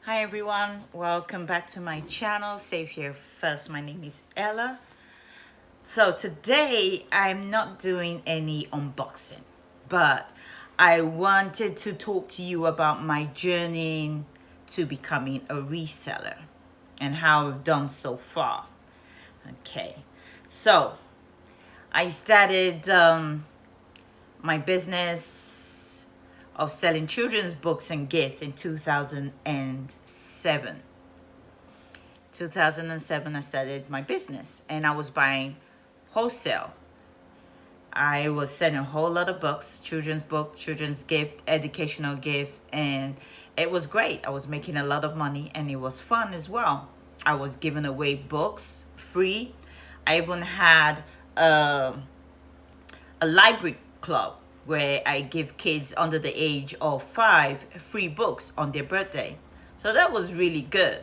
Hi everyone, welcome back to my channel, Save Here First. My name is Ella. So today I'm not doing any unboxing, but I wanted to talk to you about my journey to becoming a reseller and how I've done so far. Okay, so I started my business of selling children's books and gifts in 2007. 2007 I started my business and I was buying wholesale. I was selling a whole lot of books, children's gift, educational gifts, and it was great. I was making a lot of money and it was fun as well. I was giving away books free. I even had a library club where I give kids under the age of 5 free books on their birthday. So that was really good.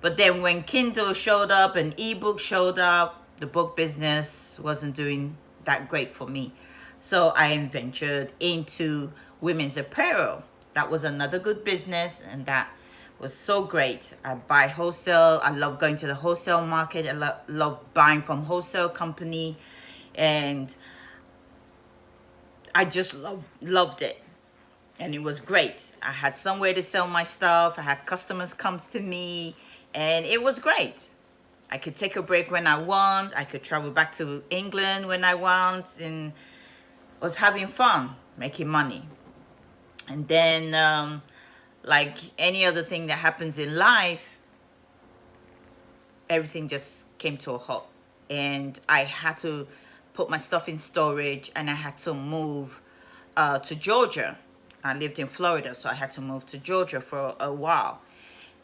But then when Kindle showed up and ebook showed up, the book business wasn't doing that great for me. So I ventured into women's apparel. That was another good business, and that was so great. I buy wholesale. I love going to the wholesale market. I love buying from wholesale company, and I just loved it. And it was great. I had somewhere to sell my stuff. I had customers come to me, and it was great. I could take a break when I want. I could travel back to England when I want, and was having fun, making money. And then, like any other thing that happens in life, everything just came to a halt. And I had to put my stuff in storage, and I had to move to Georgia. I lived in Florida, so I had to move to Georgia for a while.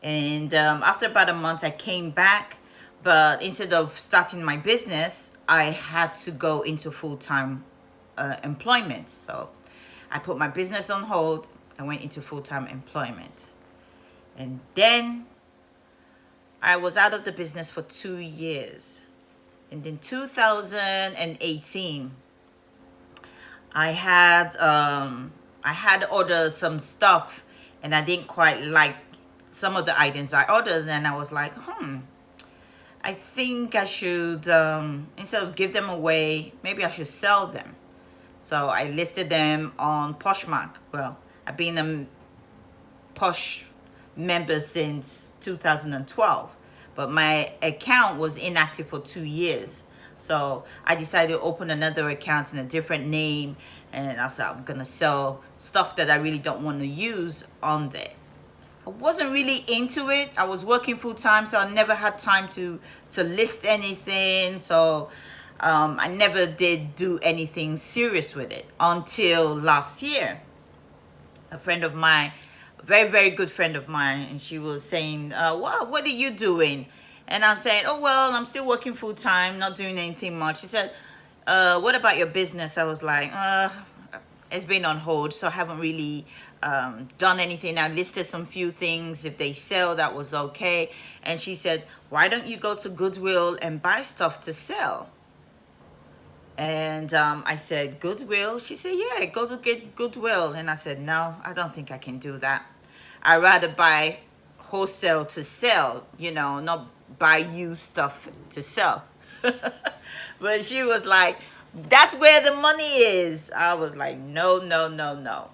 And after about a month, I came back. But instead of starting my business, I had to go into full-time employment. So I put my business on hold. I went into full-time employment. And then I was out of the business for 2 years. And in 2018, I had ordered some stuff, and I didn't quite like some of the items I ordered, and I was like, I think I should, instead of give them away, maybe I should sell them. So I listed them on Poshmark. Well, I've been a Posh member since 2012, but my account was inactive for 2 years. So I decided to open another account in a different name, and I said I'm gonna sell stuff that I really don't want to use on there. I wasn't really into it. I was working full time, so I never had time to list anything. So I never did do anything serious with it until last year. A friend of mine, a very, very good friend of mine, and she was saying, well, what are you doing? And I'm saying, oh, well, I'm still working full time, not doing anything much. She said, what about your business? I was like, it's been on hold, so I haven't really done anything. I listed some few things. If they sell, that was okay. And she said, why don't you go to Goodwill and buy stuff to sell? And I said, Goodwill? She said, yeah, go to get Goodwill. And I said, no, I don't think I can do that. I'd rather buy wholesale to sell, not buy used stuff to sell. But she was like, that's where the money is. I was like, no, no, no, no.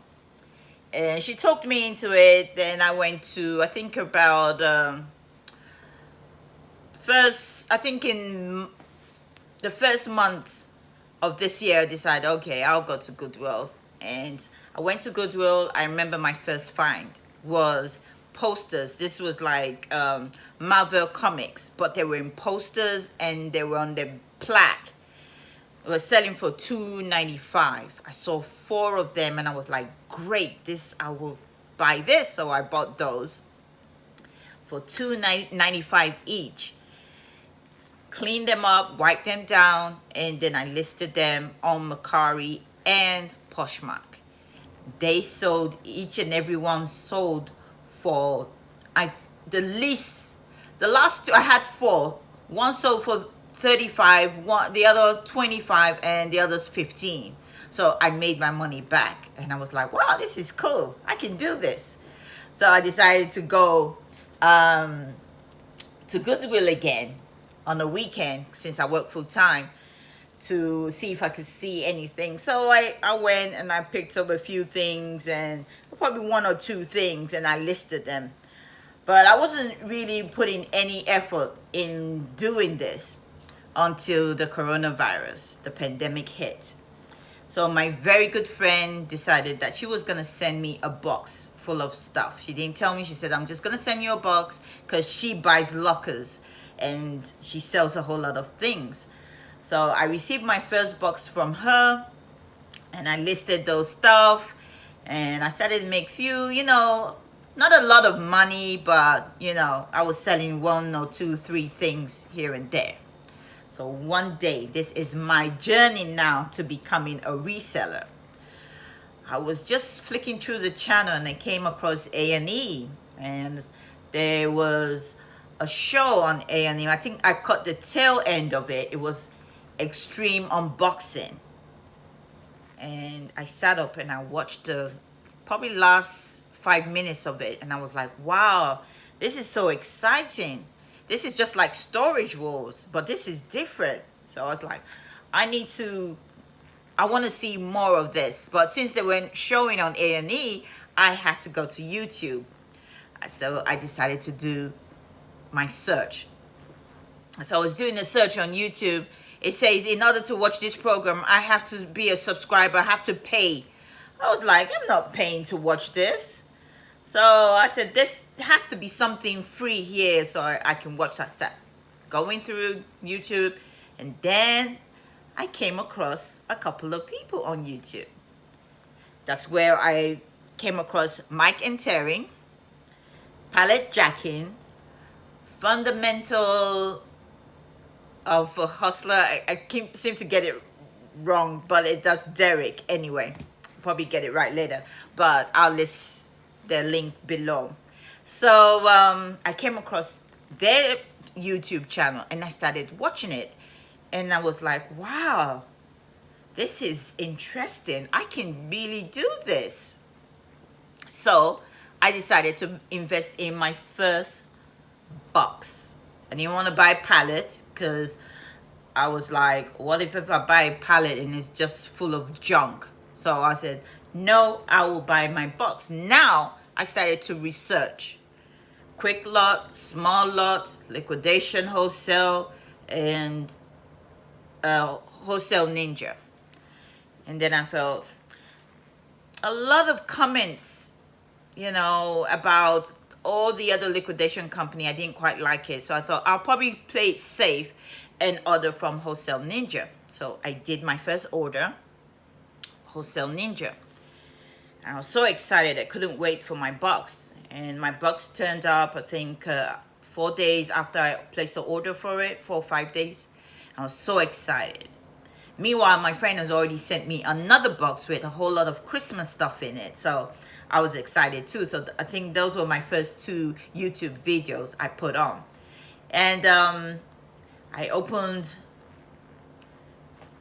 And she talked me into it. Then I went to, I think about in the first month of this year, I decided, okay, I'll go to Goodwill. And I went to Goodwill. I remember my first find was posters. This was like Marvel comics, but they were in posters and they were on the plaque. It was selling for $2.95. I saw 4 of them and I was like, great, I will buy this. So I bought those for $2.95 each. Cleaned them up, wiped them down, and then I listed them on Mercari and Poshmark. They sold, each and every one sold for the last 2, I had 4. One sold for 35, the other 25, and the others 15. So I made my money back, and I was like, wow, this is cool. I can do this. So I decided to go to Goodwill again on the weekend since I work full time to see if I could see anything. So I went and I picked up a few things, and probably one or two things, and I listed them. But I wasn't really putting any effort in doing this until the coronavirus, the pandemic hit. So my very good friend decided that she was going to send me a box full of stuff. She didn't tell me. She said, I'm just going to send you a box because she buys lockers and she sells a whole lot of things. So I received my first box from her and I listed those stuff and I started to make few, not a lot of money, but, I was selling one or two, three things here and there. So one day, this is my journey now to becoming a reseller. I was just flicking through the channel and I came across A&E, and there was a show on A&E. I think I caught the tail end of it. It was Extreme Unboxing. And I sat up and I watched the probably last 5 minutes of it, and I was like, wow, this is so exciting. This is just like Storage Wars, but this is different. So I was like, I want to see more of this. But since they weren't showing on A&E, I had to go to YouTube. So I decided to do my search. So I was doing a search on YouTube. It says, in order to watch this program, I have to be a subscriber, I have to pay. I was like, I'm not paying to watch this. So I said, this has to be something free here so I can watch that stuff. Going through YouTube, and then I came across a couple of people on YouTube. That's where I came across Mike and Terry, Pallet Jacking, Fundamental of a Hustler. I seem to get it wrong, but it does Derek anyway. Probably get it right later, but I'll list the link below. So I came across their YouTube channel and I started watching it, and I was like, wow, this is interesting. I can really do this. So I decided to invest in my first box. I didn't want to buy a pallet because I was like, what if I buy a pallet and it's just full of junk? So I said, no, I will buy my box. Now I started to research quick lot, small lot, liquidation wholesale, and wholesale ninja. And then I felt a lot of comments, about all the other liquidation company. I didn't quite like it. So I thought I'll probably play it safe and order from Wholesale Ninja. So I did my first order, Wholesale Ninja. I was so excited. I couldn't wait for my box. And my box turned up, I think, 4 days after I placed the order for it, 4 or 5 days. I was so excited. Meanwhile, my friend has already sent me another box with a whole lot of Christmas stuff in it. So I was excited too. So I think those were my first 2 YouTube videos I put on. And I opened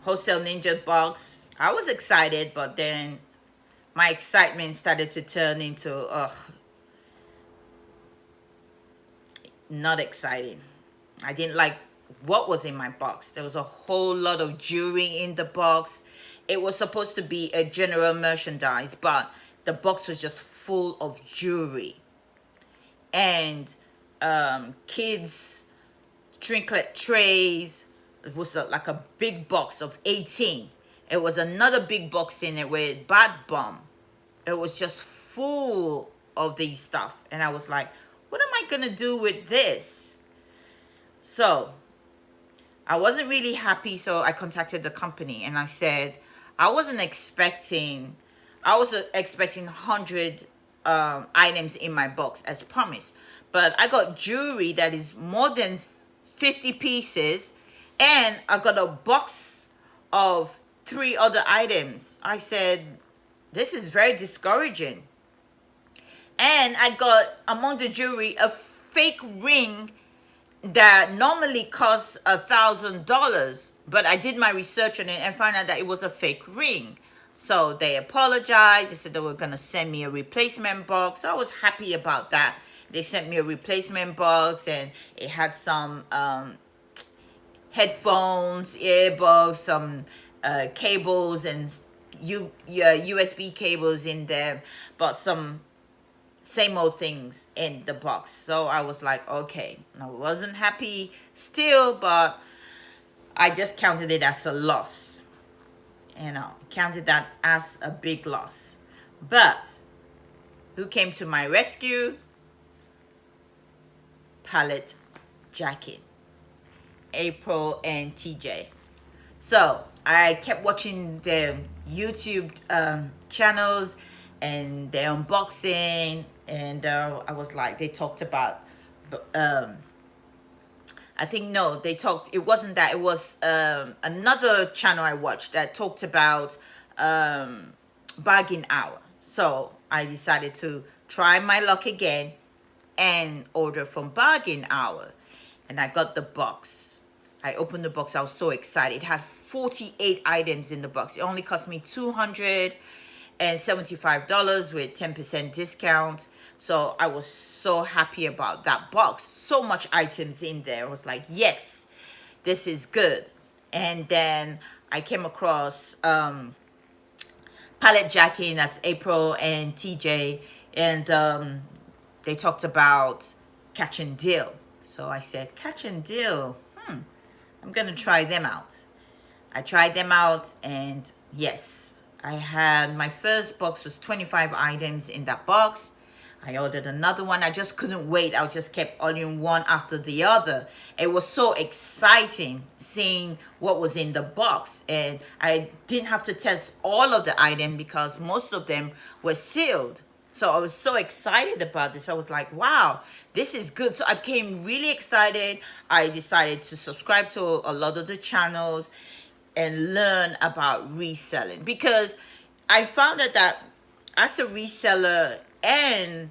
Wholesale Ninja box. I was excited, but then my excitement started to turn into, not exciting. I didn't like what was in my box. There was a whole lot of jewelry in the box. It was supposed to be a general merchandise, but the box was just full of jewelry and kids trinket trays. It was like a big box of 18. It was another big box in it with bath bomb. It was just full of these stuff, and I was like, what am I gonna do with this? So I wasn't really happy, so I contacted the company and I said I was expecting 100 items in my box as promised, but I got jewelry that is more than 50 pieces, and I got a box of 3 other items. I said, this is very discouraging. And I got, among the jewelry, a fake ring that normally costs $1,000, but I did my research on it and found out that it was a fake ring. So they apologized. They said they were going to send me a replacement box. So I was happy about that. They sent me a replacement box, and it had some headphones, earbuds, some cables, and USB cables in there, but some same old things in the box. So I was like, okay, I wasn't happy still, but I just counted it as a loss. Counted that as a big loss. But who came to my rescue? Pallet Jacket, April and TJ. So I kept watching their YouTube channels and their unboxing, and I was like, they talked about I think, no, they talked, it wasn't that, it was another channel I watched that talked about bargain hour. So I decided to try my luck again and order from bargain hour, and I got the box. I opened the box. I was so excited. It had 48 items in the box. It only cost me $275 with 10% discount. So I was so happy about that box. So much items in there. I was like, yes, this is good. And then I came across Pallet Jacket, that's April and TJ, and they talked about Catch and Deal. So I said, Catch and Deal, I'm gonna try them out. I tried them out, and yes, I had, my first box was 25 items in that box. I ordered another one. I just couldn't wait. I just kept ordering one after the other. It was so exciting seeing what was in the box, and I didn't have to test all of the items because most of them were sealed. So I was so excited about this. I was like, wow, this is good. So I became really excited. I decided to subscribe to a lot of the channels and learn about reselling, because I found that as a reseller and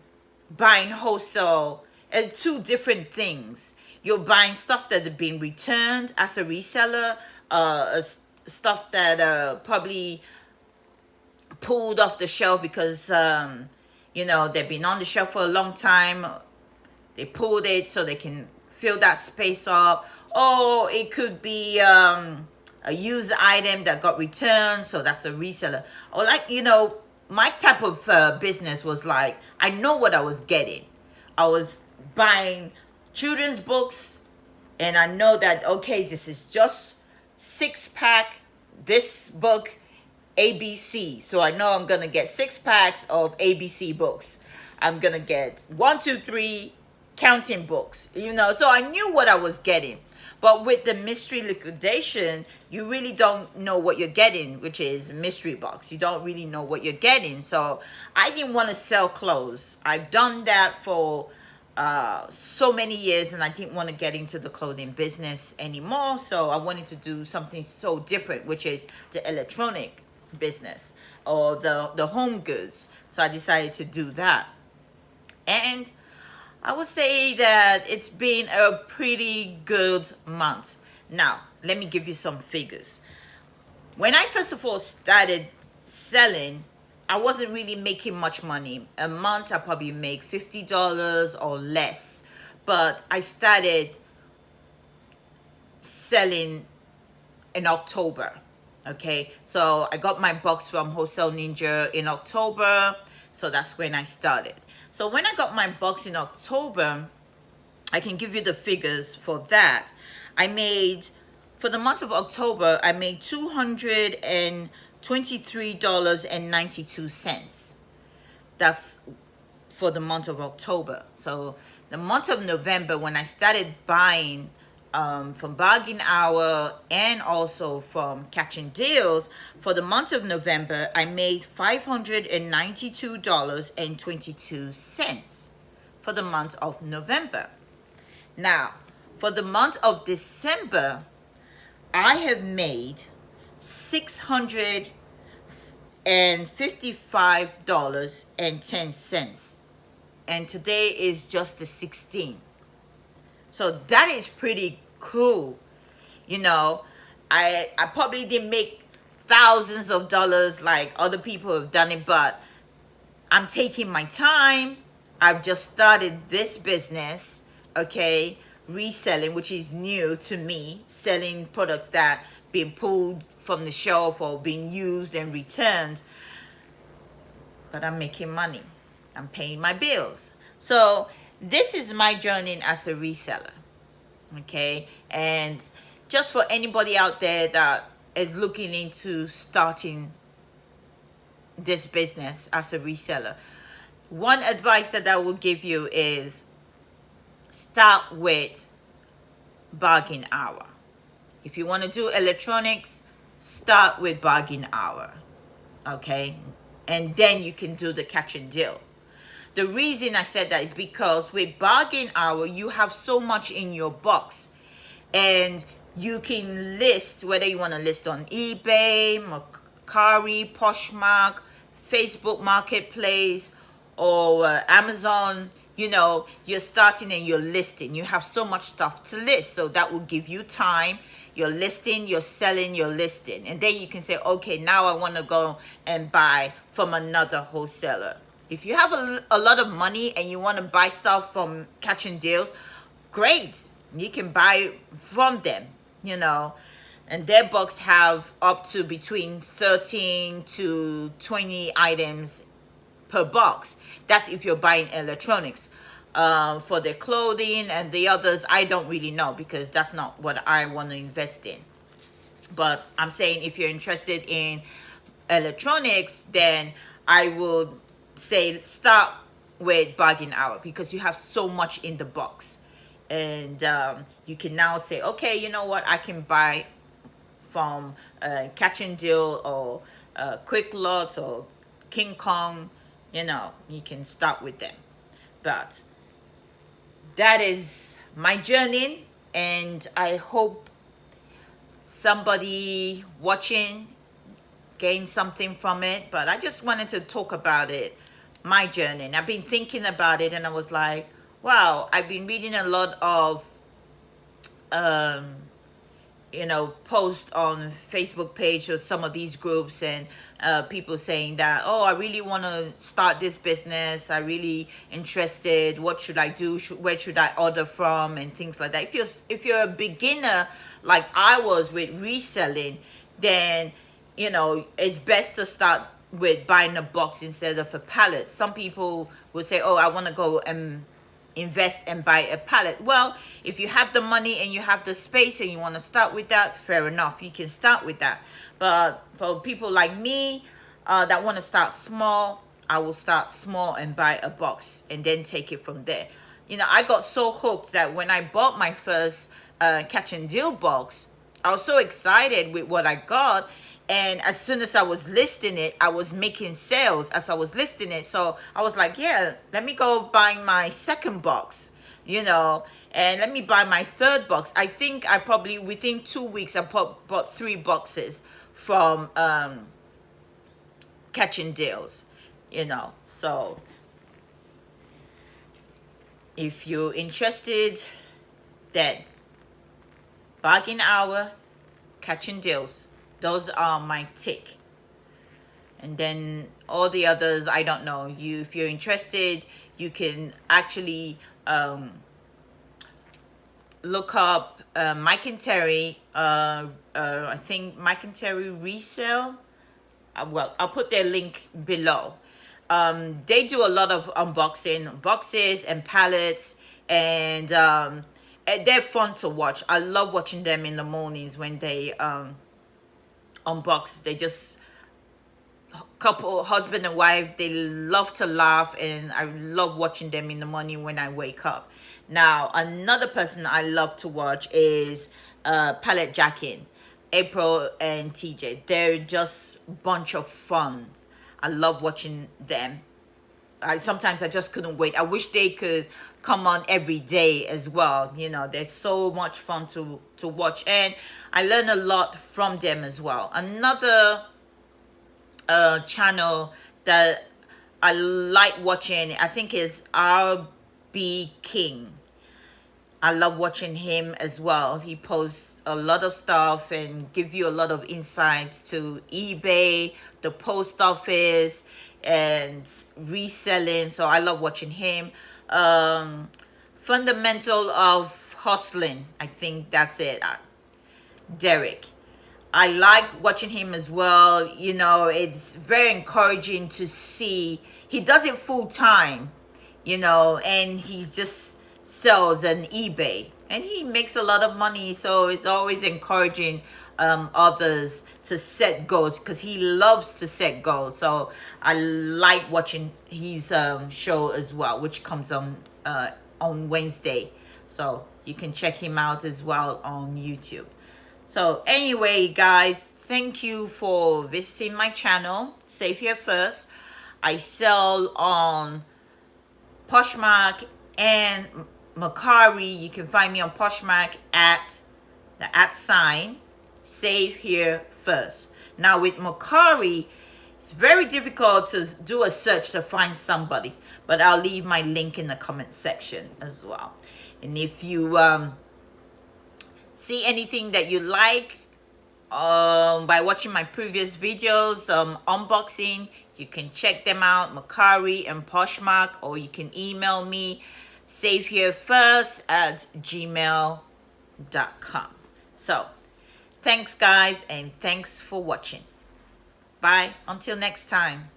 buying wholesale are two different things. You're buying stuff that have been returned as a reseller, stuff that probably pulled off the shelf because they've been on the shelf for a long time. They pulled it so they can fill that space up. Or it could be a used item that got returned, so that's a reseller. Or my type of business was like, I know what I was getting. I was buying children's books, and I know that, okay, this is just 6-pack, this book, ABC. So I know I'm going to get 6 packs of ABC books. I'm going to get 1, 2, 3 counting books, so I knew what I was getting. But with the mystery liquidation, you really don't know what you're getting, which is mystery box. You don't really know what you're getting. So I didn't want to sell clothes. I've done that for so many years, and I didn't want to get into the clothing business anymore. So I wanted to do something so different, which is the electronic business or the home goods. So I decided to do that. And I would say that it's been a pretty good month. Now, let me give you some figures. When I first of all started selling, I wasn't really making much money. A month I probably make $50 or less. But I started selling in October. Okay, so I got my box from Wholesale Ninja in October. So that's when I started. So when I got my box in October, I can give you the figures for that. I made, for the month of October, I made $223.92. That's for the month of October. So the month of November, when I started buying from Bargain Hour and also from Catching Deals, for the month of November, I made $592.22 for the month of November. Now, for the month of December, I have made $655.10. And today is just the 16th. So that is pretty cool. I probably didn't make thousands of dollars like other people have done it, but I'm taking my time. I've just started this business, okay, reselling, which is new to me, selling products that been pulled from the shelf or being used and returned, but I'm making money. I'm paying my bills. So this is my journey as a reseller, okay? And just for anybody out there that is looking into starting this business as a reseller, one advice that I will give you is start with bargain hour. If you want to do electronics, start with bargain hour, okay? And then you can do the catch and deal. The reason I said that is because with bargain hour, you have so much in your box, and you can list, whether you want to list on eBay, Mercari, Poshmark, Facebook Marketplace, or Amazon. You know, you're starting and you're listing. You have so much stuff to list, so that will give you time. You're listing, you're selling, you're listing, and then you can say, okay, now I want to go and buy from another wholesaler. If you have a lot of money and you want to buy stuff from catching deals, great, you can buy from them, you know, and their box have up to between 13 to 20 items per box. That's if you're buying electronics. For the clothing and the others, I don't really know, because that's not what I want to invest in. But I'm saying if you're interested in electronics, then I would say start with bargain hour, because you have so much in the box. And you can now say, okay, you know what, I can buy from Catch and Deal or Quick Lots or King Kong. You know, you can start with them. But that is my journey, and I hope somebody watching gained something from it. But I just wanted to talk about it, my journey. And I've been thinking about it, and I was like, wow, I've been reading a lot of post on Facebook page or some of these groups, and people saying that, oh, I really want to start this business, I really interested, what should I do, where should I order from, and things like that. If you're a beginner like I was with reselling, then it's best to start with buying a box instead of a pallet. Some people will say, oh, I want to go and invest and buy a pallet. Well, if you have the money and you have the space and you want to start with that, fair enough, you can start with that. But for people like me that want to start small, I will start small and buy a box and then take it from there. I got so hooked that when I bought my first Catch and Deal box, I was so excited with what I got. And as soon as I was listing it, I was making sales as I was listing it. So I was like, yeah, let me go buy my second box, and let me buy my third box. I think I probably, within 2 weeks, I bought 3 boxes from Catching Deals, So if you're interested, then bargain hour, Catching Deals, those are my tick. And then all the others, I don't know. If you're interested, you can actually look up Mike and Terry. I think Mike and Terry Resell. Well, I'll put their link below. They do a lot of unboxing boxes and pallets, and they're fun to watch. I love watching them in the mornings when they unbox. They just couple, husband and wife, they love to laugh, and I love watching them in the morning when I wake up. Now, another person I love to watch is pallet jacking, April and TJ. They're just a bunch of fun. I love watching them. Sometimes I just couldn't wait. I wish they could come on every day as well. They're so much fun to watch, and I learn a lot from them as well. Another channel that I like watching, I think, is RB King. I love watching him as well. He posts a lot of stuff and give you a lot of insights to eBay, the post office, and reselling. So I love watching him. Fundamental of hustling, I think that's it. Derek, I like watching him as well. You know, it's very encouraging to see. He does it full time, you know, and he just sells on eBay and he makes a lot of money. So it's always encouraging others to set goals, because he loves to set goals. So I like watching his show as well, which comes on Wednesday. So you can check him out as well on YouTube. So anyway, guys, thank you for visiting my channel, Save Here First. I sell on Poshmark and Mercari. You can find me on Poshmark at the @ Save Here First. Now with Mercari, it's very difficult to do a search to find somebody, but I'll leave my link in the comment section as well. And if you see anything that you like by watching my previous videos, unboxing, you can check them out, Mercari and Poshmark, or you can email me, SaveHereFirst@gmail.com. So thanks guys, and thanks for watching. Bye until next time.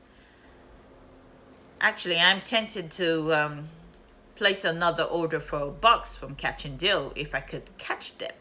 Actually, I'm tempted to place another order for a box from Catch and Deal if I could catch them.